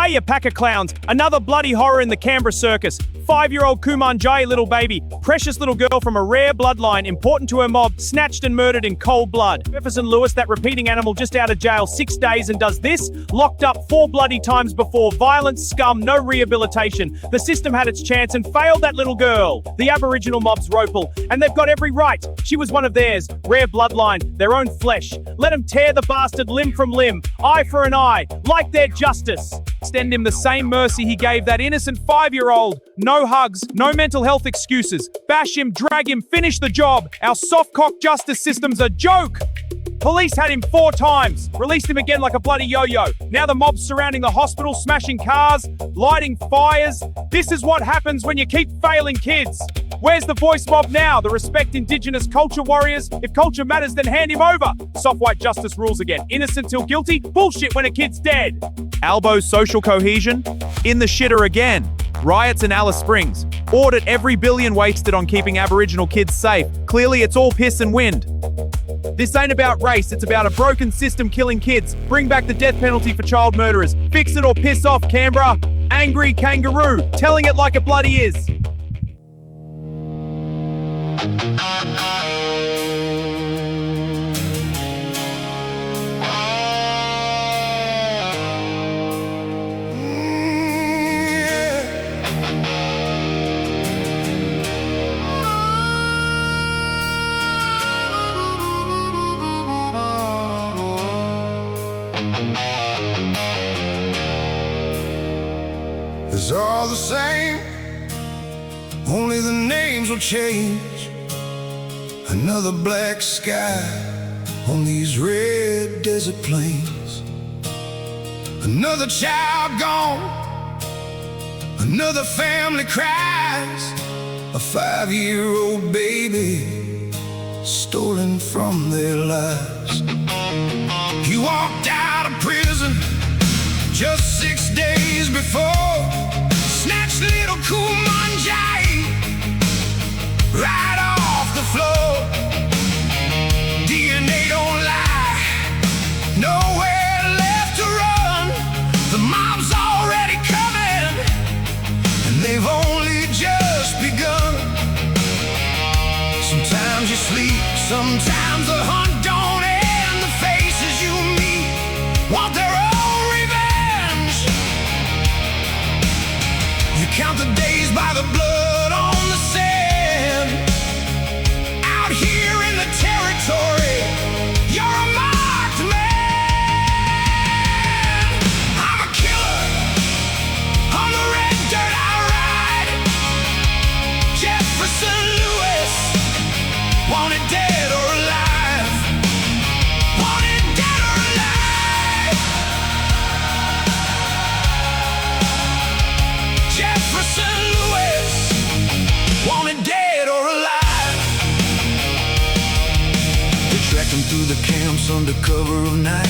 you pack of clowns. Another bloody horror in the Canberra Circus. 5-year-old Kumanjai little baby, precious little girl from a rare bloodline, important to her mob, snatched and murdered in cold blood. Jefferson Lewis, that repeating animal just out of jail 6 days and does this, locked up 4 bloody times before, violence, scum, no rehabilitation. The system had its chance and failed that little girl. The Aboriginal mob's ropal, and they've got every right. She was one of theirs, rare bloodline, their own flesh. Let them tear the bastard limb from limb, eye for an eye, like their justice. Extend him the same mercy he gave that innocent 5-year-old. No hugs, no mental health excuses. Bash him, drag him, finish the job. Our soft-cock justice system's a joke. Police had him 4 times, released him again like a bloody yo-yo. Now the mob's surrounding the hospital, smashing cars, lighting fires. This is what happens when you keep failing kids. Where's the voice mob now? The respect Indigenous culture warriors? If culture matters, then hand him over. Soft white justice rules again. Innocent till guilty? Bullshit when a kid's dead. Albo's social cohesion? In the shitter again. Riots in Alice Springs. Audit every billion wasted on keeping Aboriginal kids safe. Clearly it's all piss and wind. This ain't about race, it's about a broken system killing kids. Bring back the death penalty for child murderers. Fix it or piss off, Canberra. Angry Kangaroo, telling it like it bloody is. It's all the same, only the names will change. Another black sky on these red desert plains. Another child gone, another family cries. A 5-year-old baby stolen from their lives. He walked out of prison just 6 days before. Snatched little Kumanjai right off the floor. DNA don't lie, nowhere left to run. The mob's already coming, and they've only just begun. Sometimes you sleep, sometimes the hunt don't end. The faces you meet want their own revenge. You count the days by the blood on the sand. Out here in the territory, you're a marked man. I'm a killer, on the red dirt I ride. Jefferson Lewis, wanted dead or alive. Wanted dead or alive. Jefferson Lewis, wanted dead or alive. They tracked him through the camps under cover of night.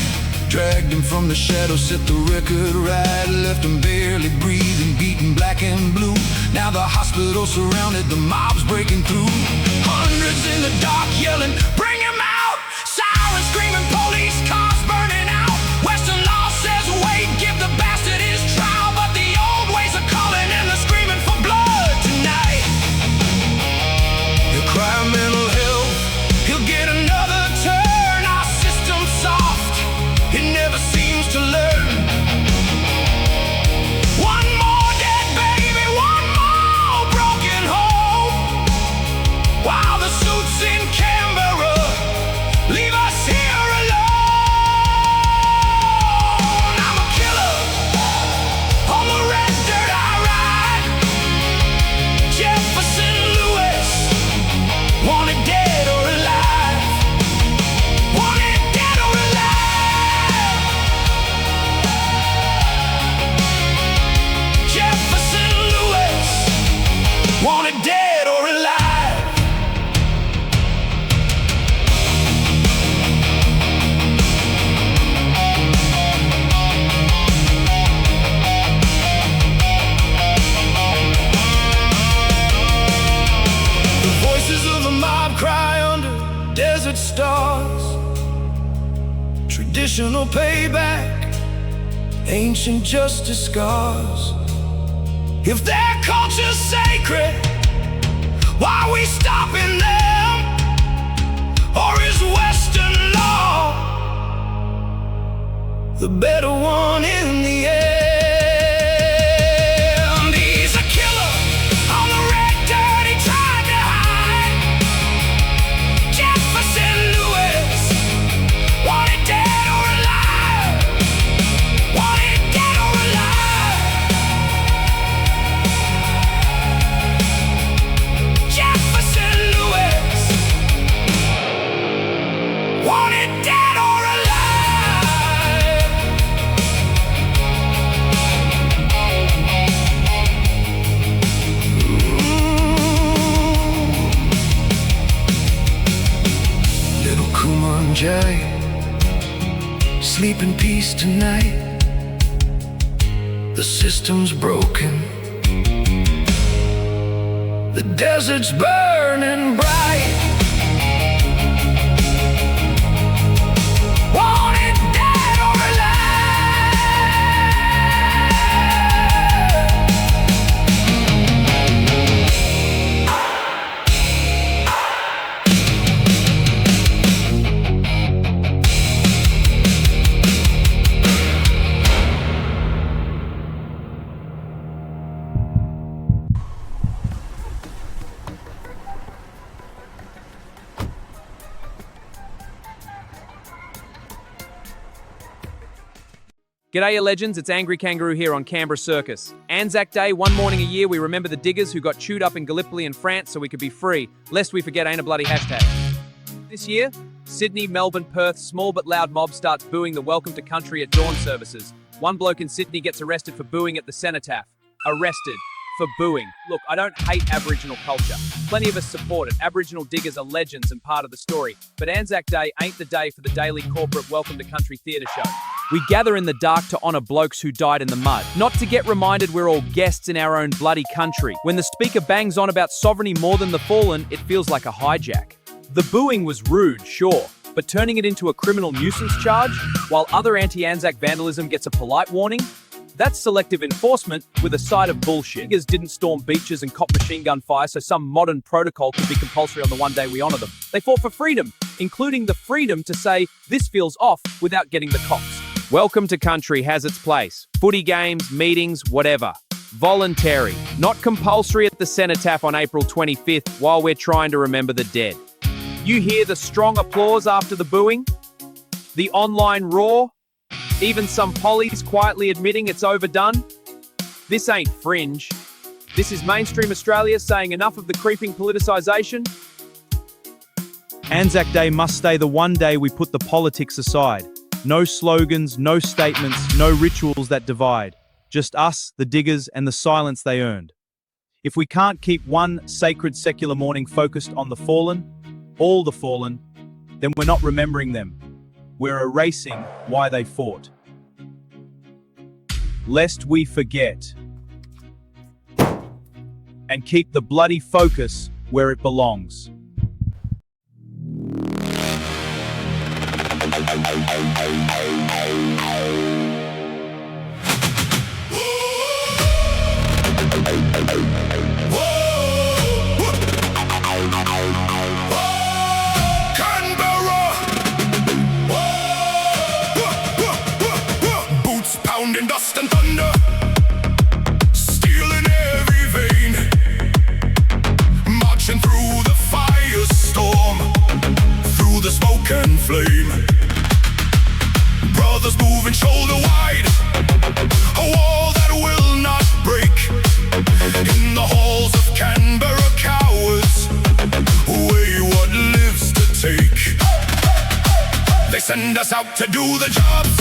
Dragged him from the shadows, set the record right. Left him barely breathing, beaten black and blue. Now the hospital surrounded, the mob's breaking through. Hundreds in the dark yelling, bring him out. Sirens screaming, police cars burning out. Western law says wait, give the bastard his trial. But the old ways are calling and they're screaming for blood tonight. He'll cry mental health, he'll get another turn. Our system's soft, it never seems to learn. One more dead baby, one more broken home. While the suits in Canberra leave us here alone. I'm a killer, on the red dirt I ride. Jefferson Lewis, wanted dead or alive. Wanted dead or alive. Jefferson Lewis, wanted dead or alive. The voices of the mob cry under desert stars. Traditional payback ancient justice scars. If their culture's sacred, why are we stopping them? Or is Western law the better one in the end? He's a killer on the red dirt he tried to hide. Jefferson Lewis, wanted dead or alive. Wanted dead or alive. Jefferson Lewis, wanted dead or alive. Little Kumanjai, sleep in peace tonight. The system's broken, the desert's burning bright. Wanted dead or G'day, you legends. It's Angry Kangaroo here on Canberra Circus. Anzac Day, one morning a year, we remember the diggers who got chewed up in Gallipoli and France so we could be free, lest we forget ain't a bloody hashtag. This year, Sydney, Melbourne, Perth, small but loud mob starts booing the Welcome to Country at dawn services. One bloke in Sydney gets arrested for booing at the cenotaph. Arrested for booing. Look, I don't hate Aboriginal culture. Plenty of us support it. Aboriginal diggers are legends and part of the story. But Anzac Day ain't the day for the daily corporate Welcome to Country theatre show. We gather in the dark to honour blokes who died in the mud, not to get reminded we're all guests in our own bloody country. When the speaker bangs on about sovereignty more than the fallen, it feels like a hijack. The booing was rude, sure, but turning it into a criminal nuisance charge, while other anti-Anzac vandalism gets a polite warning? That's selective enforcement with a side of bullshit. Diggers didn't storm beaches and cop machine gun fire so some modern protocol could be compulsory on the one day we honour them. They fought for freedom, including the freedom to say, this feels off, without getting the cops. Welcome to Country has its place. Footy games, meetings, whatever. Voluntary, not compulsory at the cenotaph on April 25th while we're trying to remember the dead. You hear the strong applause after the booing? The online roar? Even some pollies quietly admitting it's overdone? This ain't fringe. This is mainstream Australia saying enough of the creeping politicisation. Anzac Day must stay the one day we put the politics aside. No slogans, no statements, no rituals that divide. Just us, the diggers, and the silence they earned. If we can't keep one sacred secular morning focused on the fallen, all the fallen, then we're not remembering them. We're erasing why they fought. Lest we forget. And keep the bloody focus where it belongs. Pounding dust and thunder, steel in every vein, marching through the firestorm, through the smoke and flame. Brothers moving shoulder wide, a wall that will not break. In the halls of Canberra, cowards weigh what lives to take. They send us out to do the jobs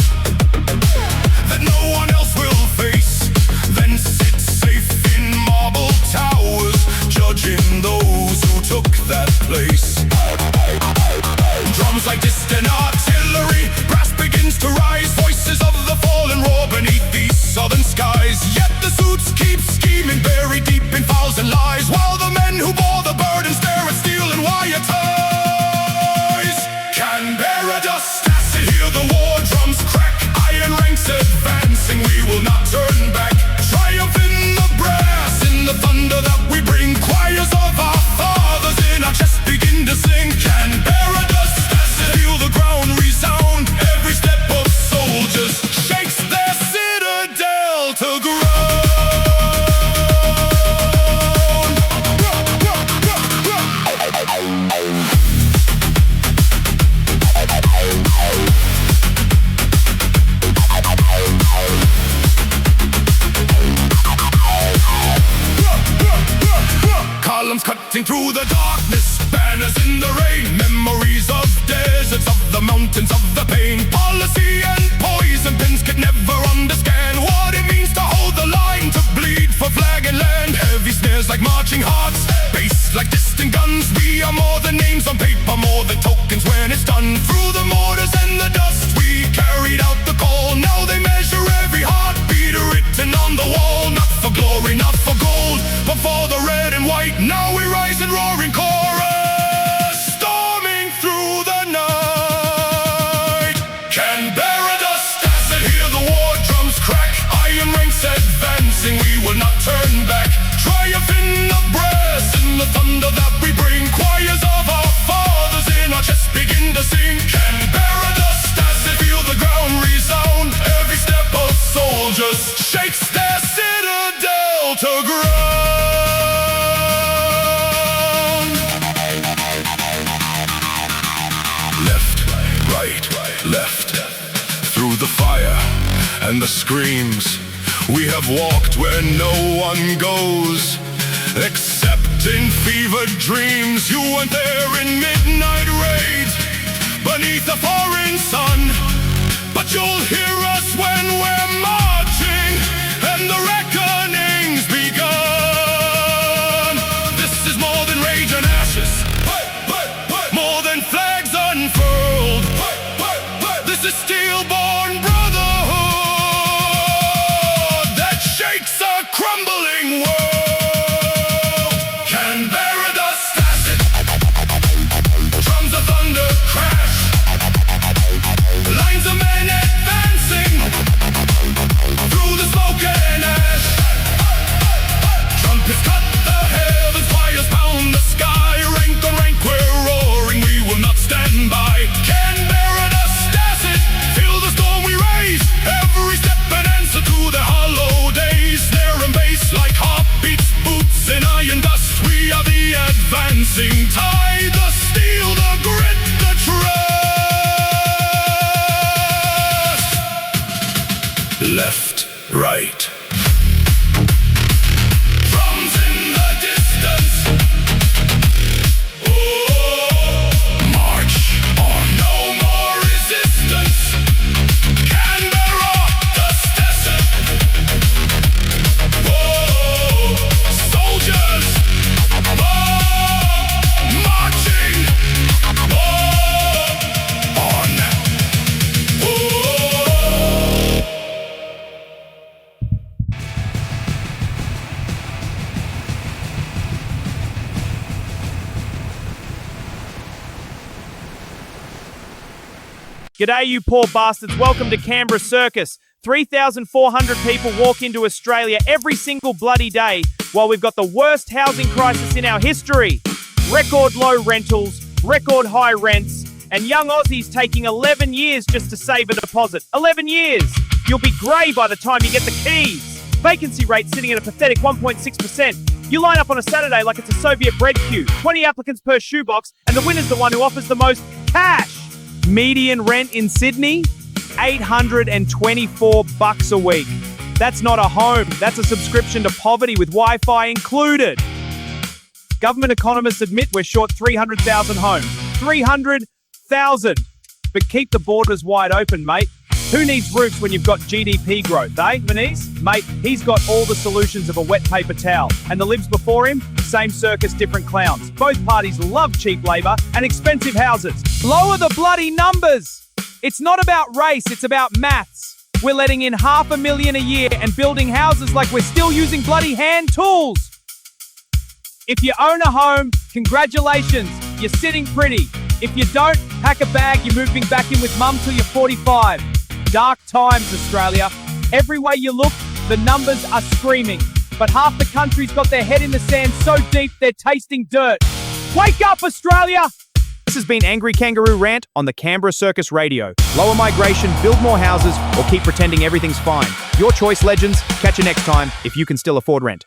that no one else will face, then sit safe in marble towers, judging those who took that place. Drums like distant artillery, brass begins to rise, voices of the fallen roar beneath these southern skies. Yet the suits keep scheming, buried deep in fouls and lies, while the men who bore the burden stare at steel and wire ties. Canberra dust, acid, hear the war drums crack, iron ranks advancing through the darkness, banners in the rain, memories of deserts, of the mountains, of the pain. Policy and poison pins could never understand what it means to hold the line, to bleed for flag and land. Heavy snares like marching hearts, bass like distant guns. We are more than names on paper, more than tokens when it's done. Through the mortars and the dust, we carried out the call. Now they measure every heartbeat written on the wall. Not for glory, not for gold, but for the red and white. Now we rise in roaring chorus, storming through the night. Canberra dust, acid, hear the war drums crack. Iron ranks advancing, we will not turn back. Triumph in the brass, in the thunder that we bring. Choirs of our fathers in our chests begin to sing. Canberra dust, acid, feel the ground resound. Every step of soldiers shakes their citadel to ground. Left, right, left. Through the fire and the screams, we have walked where no one goes, except in fevered dreams. You weren't there in midnight raids, beneath a foreign sun, but you'll hear us when we're marching and the reckoning's begun. This is more than rage and ashes, more than flags unfurled. This is steel-born brotherhood that shakes a crumbling world. Canberra dust, acid, drums of thunder crash. Lines of men advancing through the smoke and ash. Trumpets cut the heavens, fires pound the sky. Rank on rank we're roaring, we will not stand by. Canberra dust, acid, feel the storm we raise. Every step an answer to the hollow days. Snare and bass like heartbeats, boots in iron dust. We are the advancing tide, the steel, the grit, the trust. Left, right. Drums in the distance. Oh, march on, no more resistance. Canberra dust, acid. Oh, soldiers, marching on. Oh. G'day, you poor bastards. Welcome to Canberra Circus. 3,400 people walk into Australia every single bloody day while we've got the worst housing crisis in our history. Record low rentals, record high rents, and young Aussies taking 11 years just to save a deposit. 11 years! You'll be grey by the time you get the keys. Vacancy rate sitting at a pathetic 1.6%. You line up on a Saturday like it's a Soviet bread queue. 20 applicants per shoebox, and the winner's the one who offers the most cash. Median rent in Sydney, $824 a week. That's not a home, that's a subscription to poverty with Wi-Fi included. Government economists admit we're short 300,000 homes. 300,000! But keep the borders wide open, mate. Who needs roofs when you've got GDP growth, eh, Manise? Mate, he's got all the solutions of a wet paper towel. And the libs before him? Same circus, different clowns. Both parties love cheap labour and expensive houses. Lower the bloody numbers! It's not about race, it's about maths. We're letting in 500,000 a year and building houses like we're still using bloody hand tools. If you own a home, congratulations, you're sitting pretty. If you don't, pack a bag, you're moving back in with mum till you're 45. Dark times, Australia. Every way you look, the numbers are screaming. But half the country's got their head in the sand so deep they're tasting dirt. Wake up, Australia! This has been Angry Kangaroo Rant on the Canberra Circus Radio. Lower migration, build more houses, or keep pretending everything's fine. Your choice, legends. Catch you next time, if you can still afford rent.